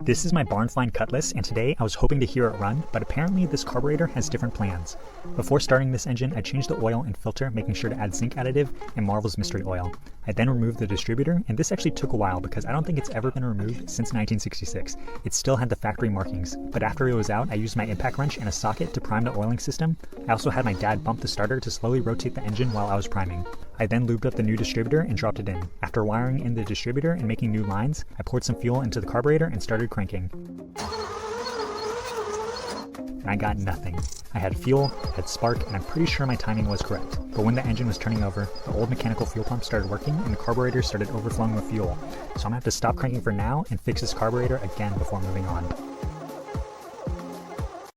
This is my barn find Cutlass, and today I was hoping to hear it run, but apparently this carburetor has different plans. Before starting this engine, I changed the oil and filter, making sure to add zinc additive and Marvel's Mystery Oil. I then removed the distributor, and this actually took a while because I don't think it's ever been removed since 1966. It still had the factory markings, but after it was out, I used my impact wrench and a socket to prime the oiling system. I also had my dad bump the starter to slowly rotate the engine while I was priming. I then lubed up the new distributor and dropped it in. After wiring in the distributor and making new lines, I poured some fuel into the carburetor and started cranking. And I got nothing. I had fuel, had spark, and I'm pretty sure my timing was correct. But when the engine was turning over, the old mechanical fuel pump started working and the carburetor started overflowing with fuel. So I'm gonna have to stop cranking for now and fix this carburetor again before moving on.